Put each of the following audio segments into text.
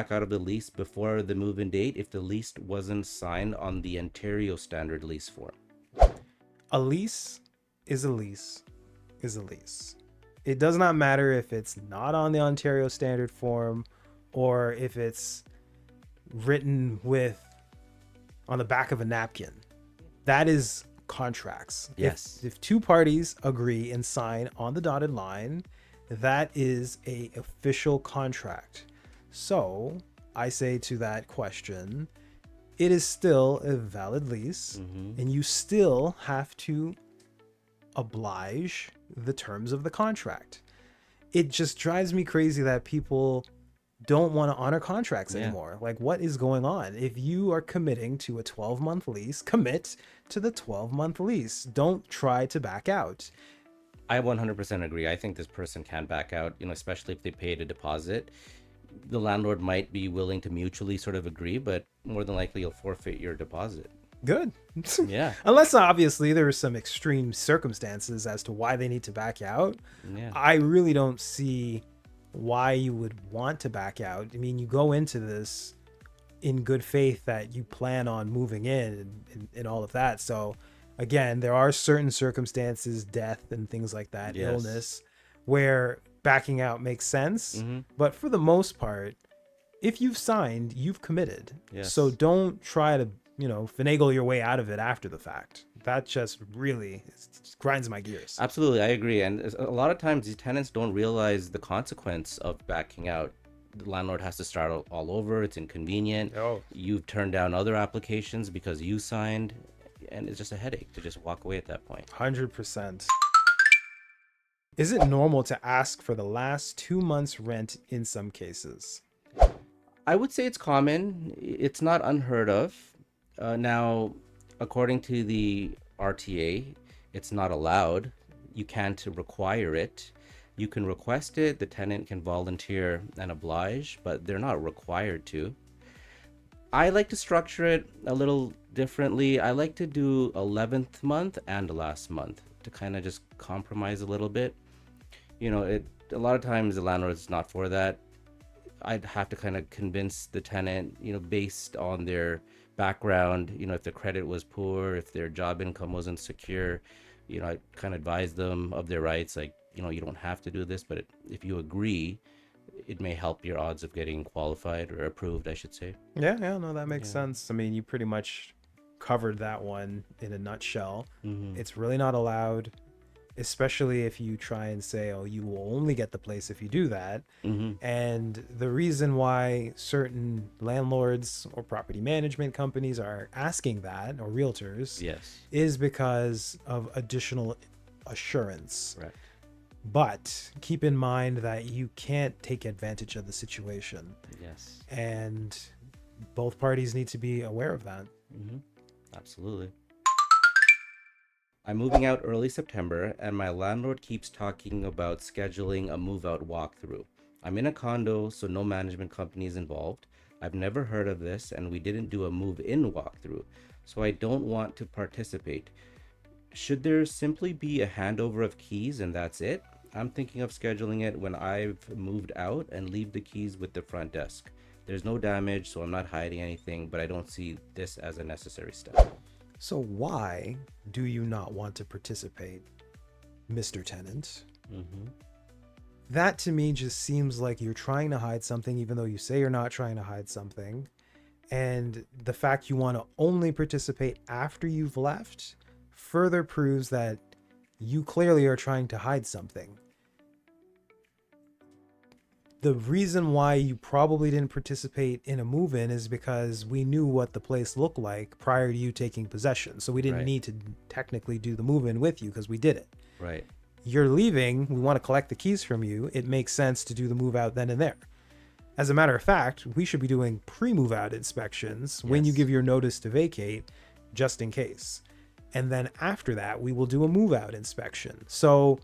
back out of the lease before the move-in date if the lease wasn't signed on the Ontario standard lease form. A lease is a lease is a lease. It does not matter if it's not on the Ontario standard form or if it's written with on the back of a napkin. That is contracts. Yes. If two parties agree and sign on the dotted line, that is a official contract. So I say to that question, it is still a valid lease, and you still have to oblige the terms of the contract. It just drives me crazy that people don't want to honor contracts anymore. Like, what is going on? If you are committing to a 12-month lease, commit to the 12-month lease. Don't try to back out. I 100% agree. I think this person can back out, especially if they paid a deposit. The landlord might be willing to mutually sort of agree, but more than likely you'll forfeit your deposit. Good. Yeah. Unless obviously there are some extreme circumstances as to why they need to back out. Yeah. I really don't see why you would want to back out. I mean, you go into this in good faith that you plan on moving in and all of that. So again, there are certain circumstances, death and things like that, Yes. illness, where backing out makes sense. But for the most part, if you've signed, you've committed. Yes. So don't try to, finagle your way out of it after the fact. That just really grinds my gears. Absolutely, I agree. And a lot of times these tenants don't realize the consequence of backing out. The landlord has to start all over. It's inconvenient. Oh. You've turned down other applications because you signed, and it's just a headache to just walk away at that point. 100%. Is it normal to ask for the last 2 months' rent in some cases? I would say it's common. It's not unheard of. Now, according to the RTA, it's not allowed. You can't require it. You can request it. The tenant can volunteer and oblige, but they're not required to. I like to structure it a little differently. I like to do 11th month and last month to kind of just compromise a little bit. A lot of times the landlord's not for that. I'd have to kind of convince the tenant, based on their background, if their credit was poor, if their job income wasn't secure, I kind of advise them of their rights. Like, you don't have to do this, but if you agree, it may help your odds of getting qualified or approved, I should say. Yeah, no, that makes sense. I mean, you pretty much covered that one in a nutshell. It's really not allowed, especially if you try and say, oh, you will only get the place if you do that. And the reason why certain landlords or property management companies are asking that, or realtors, Yes. is because of additional assurance. Right. But keep in mind that you can't take advantage of the situation. Yes. And both parties need to be aware of that. Absolutely. I'm moving out early September, and my landlord keeps talking about scheduling a move-out walkthrough. I'm in a condo, so no management company is involved. I've never heard of this, and we didn't do a move-in walkthrough, so I don't want to participate. Should there simply be a handover of keys and that's it? I'm thinking of scheduling it when I've moved out and leave the keys with the front desk. There's no damage, so I'm not hiding anything, but I don't see this as a necessary step. So why do you not want to participate, Mr. Tenant? That to me just seems like you're trying to hide something, even though you say you're not trying to hide something. And the fact you want to only participate after you've left further proves that you clearly are trying to hide something. The reason why you probably didn't participate in a move-in is because we knew what the place looked like prior to you taking possession. So we didn't need to technically do the move-in with you because we did it. Right. You're leaving, we want to collect the keys from you. It makes sense to do the move-out then and there. As a matter of fact, we should be doing pre-move-out inspections when you give your notice to vacate, just in case. And then after that, we will do a move-out inspection. So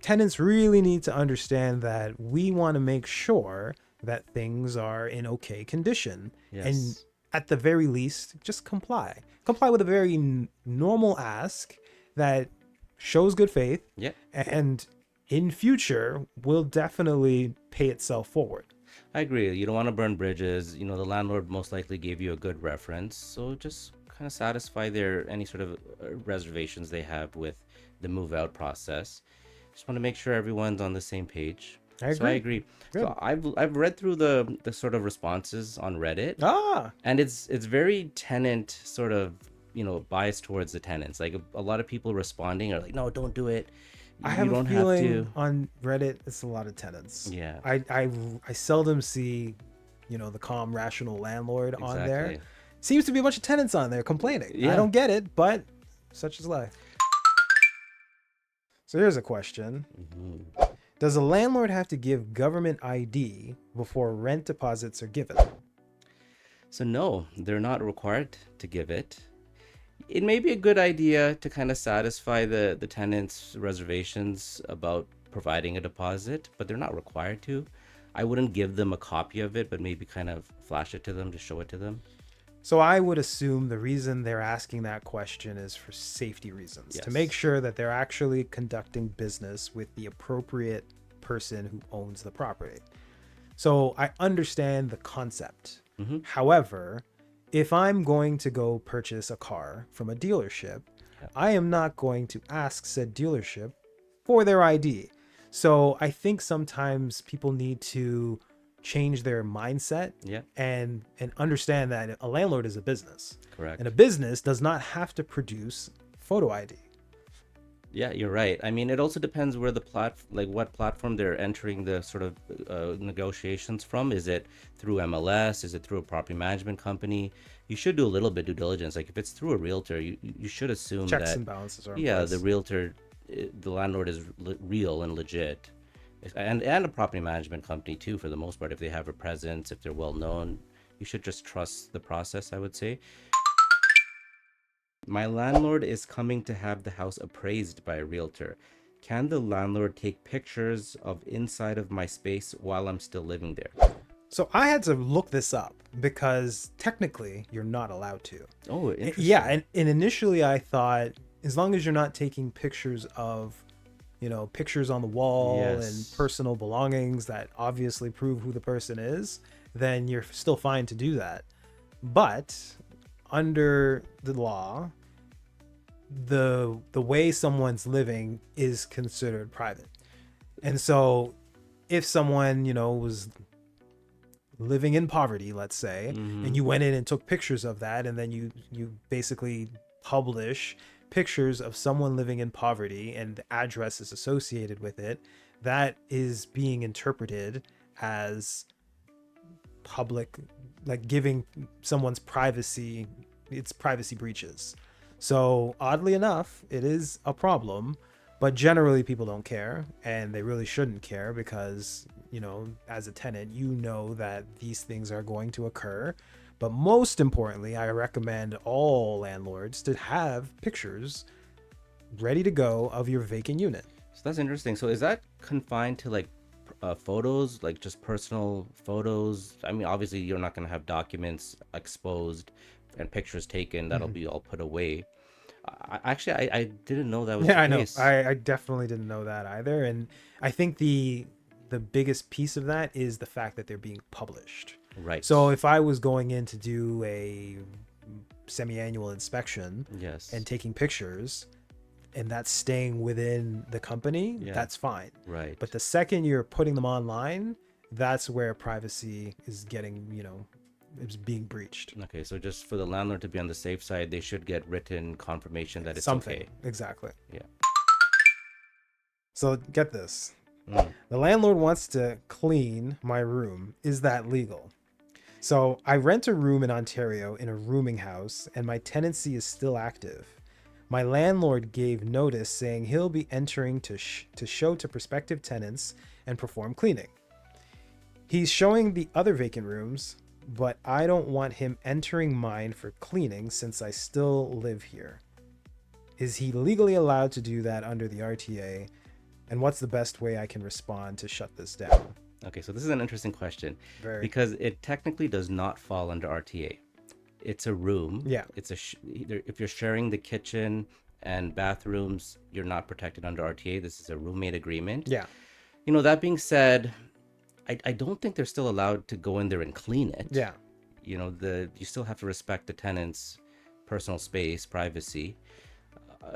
tenants really need to understand that we want to make sure that things are in okay condition. Yes. And at the very least, just comply. Comply with a very normal ask that shows good faith. Yeah. And in future will definitely pay itself forward. I agree. You don't want to burn bridges. You know, the landlord most likely gave you a good reference, so just kind of satisfy their any sort of reservations they have with the move out process. Just want to make sure everyone's on the same page. I So I agree. agree. Good. So I've read through the sort of responses on Reddit, Ah, and it's very tenant sort of, biased towards the tenants. Like a lot of people responding are like, no, don't do it. I You have a don't have feeling to. on Reddit it's a lot of tenants. Yeah, I seldom see, the calm, rational landlord on there. exactly. Seems to be a bunch of tenants on there complaining. I Yeah. don't get it, but such is life. So here's a question. Mhm. Does a landlord have to give government ID before rent deposits are given? So no, they're not required to give it. It may be a good idea to kind of satisfy the tenants' reservations about providing a deposit, but they're not required to. I wouldn't give them a copy of it, but maybe kind of flash it to them to show it to them. So I would assume the reason they're asking that question is for safety reasons, to make Yes. sure that they're actually conducting business with the appropriate person who owns the property. So I understand the concept. Mm-hmm. However, if I'm going to go purchase a car from a dealership, Yeah. I am not going to ask said dealership for their ID. So I think sometimes people need to change their mindset Yeah, and understand that a landlord is a business. correct. And a business does not have to produce photo ID. Yeah, you're right. I mean, it also depends where like what platform they're entering the sort of negotiations from. Is it through MLS? Is it through a property management company? You should do a little bit due diligence. Like if it's through a realtor, you should assume Checks that, and balances are in yeah, place. the realtor, the landlord is real and legit, and a property management company too, for the most part. If they have a presence, if they're well known, you should just trust the process, I would say. My landlord is coming to have the house appraised by a realtor. Can the landlord take pictures of inside of my space while I'm still living there? So I had to look this up because technically you're not allowed to. Oh, interesting. Yeah, and initially I thought as long as you're not taking pictures of, pictures on the wall and Yes. personal belongings that obviously prove who the person is, then you're still fine to do that. But under the law, the way someone's living is considered private. And so if someone, was living in poverty, let's say, Mhm. and you went in and took pictures of that, and then you basically publish pictures of someone living in poverty and the addresses associated with it, that is being interpreted as public, like giving someone's privacy, it's privacy breaches. So oddly enough, it is a problem, but generally people don't care, and they really shouldn't care because, as a tenant, that these things are going to occur. But most importantly, I recommend all landlords to have pictures ready to go of your vacant unit. So that's interesting. So is that confined to like photos, like just personal photos? I mean, obviously you're not going to have documents exposed and pictures taken. That'll be all put away. I didn't know that was Yeah, the I know. case. I definitely didn't know that either. And I think the biggest piece of that is the fact that they're being published. Right. So if I was going in to do a semi-annual inspection Yes. and taking pictures, and that's staying within the company, Yeah. that's fine. Right. But the second you're putting them online, that's where privacy is getting, is being breached. Okay, so just for the landlord to be on the safe side, they should get written confirmation that it's Something. okay. Exactly. Yeah. So get this. Mm. The landlord wants to clean my room. Is that legal? So I rent a room in Ontario in a rooming house, and my tenancy is still active. My landlord gave notice saying he'll be entering to show to prospective tenants and perform cleaning. He's showing the other vacant rooms, but I don't want him entering mine for cleaning since I still live here. Is he legally allowed to do that under the RTA? And what's the best way I can respond to shut this down? Okay, so this is an interesting question Very. because it technically does not fall under RTA. It's a room. Yeah. It's if you're sharing the kitchen and bathrooms, you're not protected under RTA. This is a roommate agreement. Yeah. That being said, I don't think they're still allowed to go in there and clean it. Yeah. You still have to respect the tenant's personal space, privacy.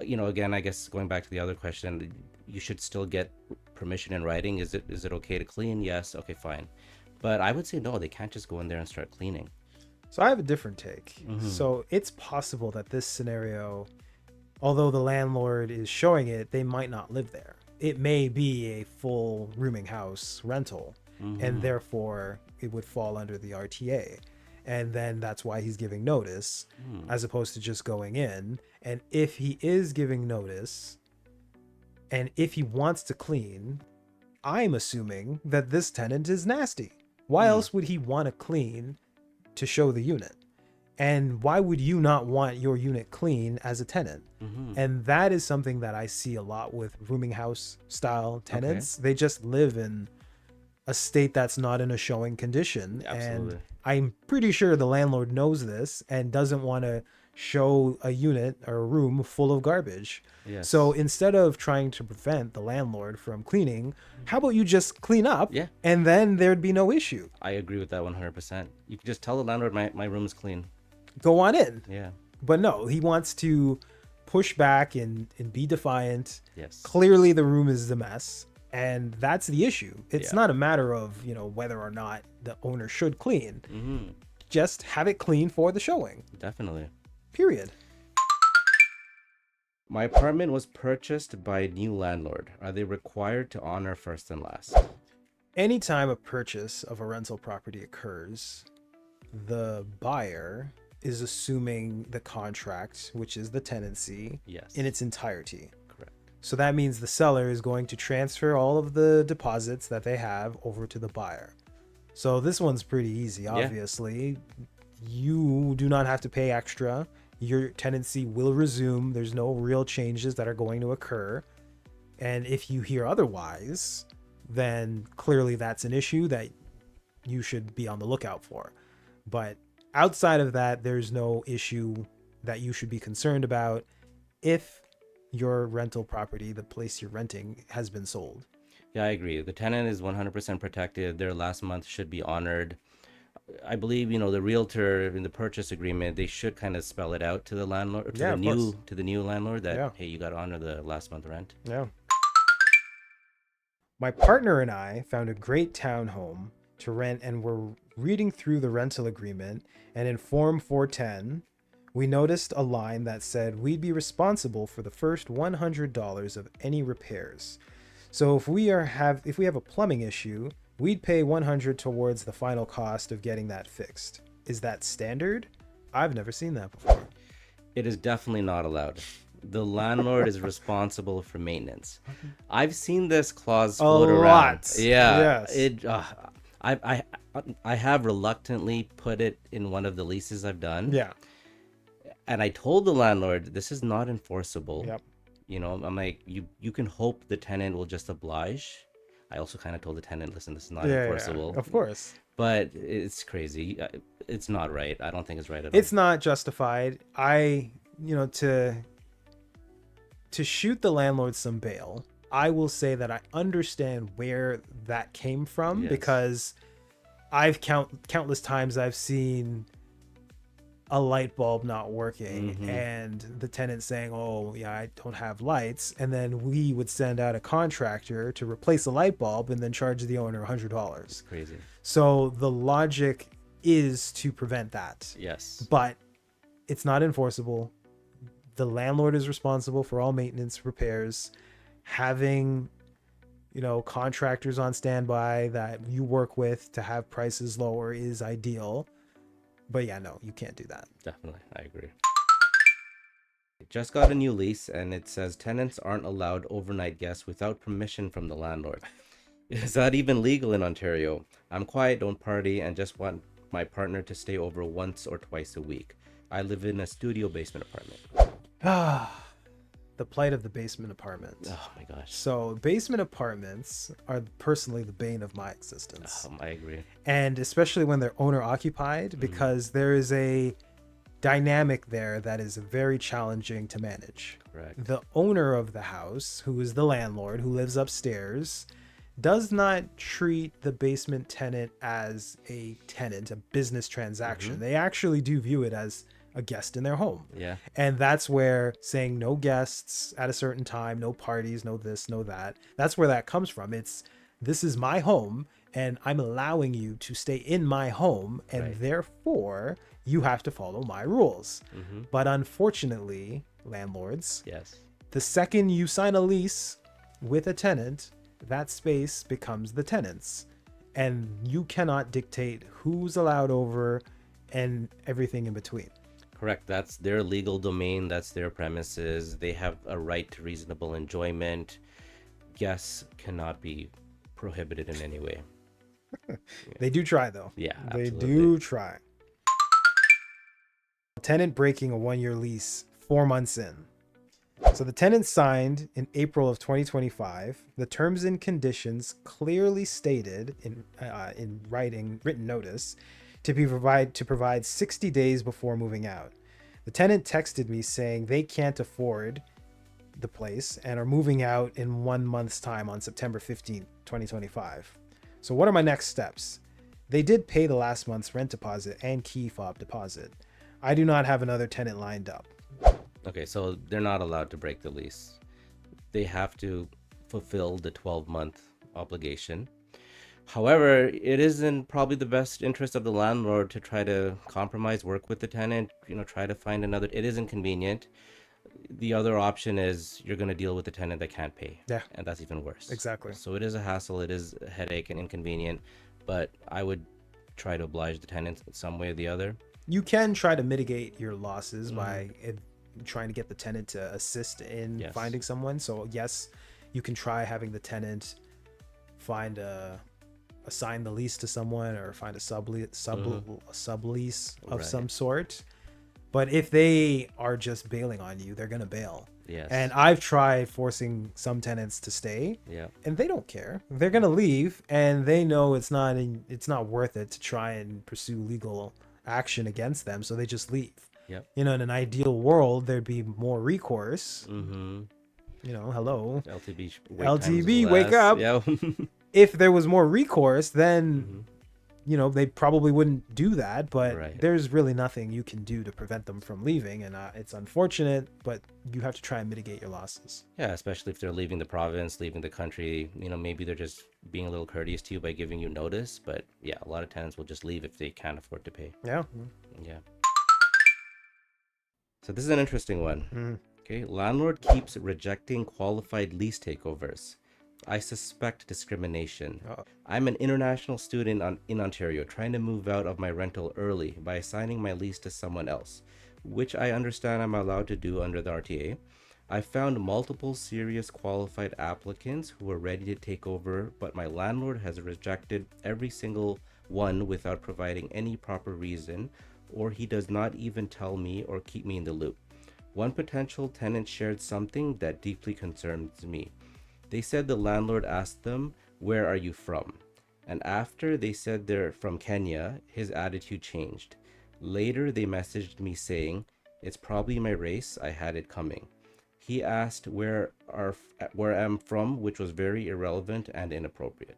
Again, I guess going back to the other question, you should still get permission in writing. Is it okay to clean? Yes. Okay, fine. But I would say no, they can't just go in there and start cleaning. So I have a different take. Mm-hmm. So it's possible that this scenario, although the landlord is showing it, they might not live there. It may be a full rooming house rental, and therefore it would fall under the RTA. And then that's why he's giving notice as opposed to just going in. And if he is giving notice and if he wants to clean, I'm assuming that this tenant is nasty. Why else would he want to clean to show the unit? And why would you not want your unit clean as a tenant? And that is something that I see a lot with rooming house style tenants. They just live in a state that's not in a showing condition. Absolutely. And I'm pretty sure the landlord knows this and doesn't want to show a unit or a room full of garbage. Yes. So instead of trying to prevent the landlord from cleaning, how about you just clean up? Yeah. And then there'd be no issue. I agree with that 100%. You can just tell the landlord my room is clean. Go on in. Yeah. But no, he wants to push back and be defiant. Yes. Clearly the room is a mess. And that's the issue. It's Yeah. not a matter of, whether or not the owner should clean. Just have it clean for the showing. Definitely. Period. My apartment was purchased by a new landlord. Are they required to honor first and last? Anytime a purchase of a rental property occurs, the buyer is assuming the contract, which is the tenancy, Yes. in its entirety. Correct. So that means the seller is going to transfer all of the deposits that they have over to the buyer. So this one's pretty easy, obviously. You do not have to pay extra. Your tenancy will resume. There's no real changes that are going to occur. And if you hear otherwise, then clearly that's an issue that you should be on the lookout for. But outside of that, there's no issue that you should be concerned about if your rental property, the place you're renting, has been sold. Yeah, I agree. The tenant is 100% protected. Their last month should be honored. I believe, the realtor in the purchase agreement, they should kind of spell it out to the landlord, Yeah, of course. to the new landlord that, Yeah. hey, you got to honor the last month rent. Yeah. My partner and I found a great townhome to rent and were reading through the rental agreement, and in Form 410, we noticed a line that said we'd be responsible for the first $100 of any repairs. So if we have a plumbing issue, we'd pay $100 towards the final cost of getting that fixed. Is that standard? I've never seen that before. It is definitely not allowed. The landlord is responsible for maintenance. I've seen this clause float around. lot. Yeah. Yes. I have reluctantly put it in one of the leases I've done. Yeah. And I told the landlord, this is not enforceable. Yep. I'm like, you can hope the tenant will just oblige. I also kind of told the tenant, listen, this is not Yeah, enforceable. of course. But it's crazy. It's not right. I don't think it's right at all. It's not justified. To shoot the landlord some bail, I will say that I understand where that came from. Yes. Because countless times I've seen a light bulb not working and the tenant saying, oh yeah, I don't have lights, and then we would send out a contractor to replace the light bulb and then charge the owner $100. It's crazy. So the logic is to prevent that. Yes. But it's not enforceable. The landlord is responsible for all maintenance, repairs. Having contractors on standby that you work with to have prices lower is ideal. But yeah, no, you can't do that. Definitely. I agree. Just got a new lease and it says tenants aren't allowed overnight guests without permission from the landlord. Is that even legal in Ontario? I'm quiet, don't party, and just want my partner to stay over once or twice a week. I live in a studio basement apartment. The plight of the basement apartment. Oh my gosh. So basement apartments are personally the bane of my existence. I agree. And especially when they're owner occupied, because there is a dynamic there that is very challenging to manage. Correct. The owner of the house, who is the landlord, who lives upstairs, does not treat the basement tenant as a tenant, a business transaction. They actually do view it as a guest in their home. Yeah. And that's where saying no guests at a certain time, no parties, no this, no that, that's where that comes from. It's this is my home and I'm allowing you to stay in my home, and Right. therefore you have to follow my rules. Mm-hmm. But unfortunately, landlords, Yes. the second you sign a lease with a tenant, that space becomes the tenant's. And you cannot dictate who's allowed over and everything in between. Correct. That's their legal domain. That's their premises. They have a right to reasonable enjoyment. Guests cannot be prohibited in any way. They do try, though. Yeah, They absolutely. do try. Tenant breaking a 1-year lease 4 months in. So the tenant signed in April of 2025. The terms and conditions clearly stated in written notice to provide 60 days before moving out. The tenant texted me saying they can't afford the place and are moving out in 1 month's time on September 15th, 2025. So what are my next steps? They did pay the last month's rent deposit and key fob deposit. I do not have another tenant lined up. Okay, so they're not allowed to break the lease. They have to fulfill the 12-month obligation. However, it isn't probably the best interest of the landlord to try to compromise, work with the tenant, try to find another. It is inconvenient. The other option is you're going to deal with the tenant that can't pay. Yeah. And that's even worse. Exactly. So it is a hassle, it is a headache and inconvenient, but I would try to oblige the tenant in some way or the other. You can try to mitigate your losses by trying to get the tenant to assist in Yes. finding someone. So yes, you can try having the tenant assign the lease to someone or find a sublease of Right. some sort. But if they are just bailing on you, they're gonna bail. Yes. And I've tried forcing some tenants to stay, Yeah. and they don't care. They're gonna leave, and they know it's not worth it to try and pursue legal action against them, so they just leave. Yep. In an ideal world, there'd be more recourse. Mm-hmm. Hello, LTB. LTB, wake up. Yeah. If there was more recourse, then they probably wouldn't do that. But Right. there's really nothing you can do to prevent them from leaving, and it's unfortunate, but you have to try and mitigate your losses. Yeah, especially if they're leaving the province, leaving the country. Maybe they're just being a little courteous to you by giving you notice. But yeah, a lot of tenants will just leave if they can't afford to pay. Yeah. Yeah. So this is an interesting one. Mhm. Okay, landlord keeps rejecting qualified lease takeovers. I suspect discrimination. Uh-oh. I'm an international student in Ontario trying to move out of my rental early by assigning my lease to someone else, which I understand I'm allowed to do under the RTA. I found multiple serious qualified applicants who were ready to take over, but my landlord has rejected every single one without providing any proper reason, or he does not even tell me or keep me in the loop. One potential tenant shared something that deeply concerns me. They said the landlord asked them, "Where are you from?" And after they said they're from Kenya, his attitude changed. Later, they messaged me saying, "It's probably my race, I had it coming." He asked where I'm from, which was very irrelevant and inappropriate.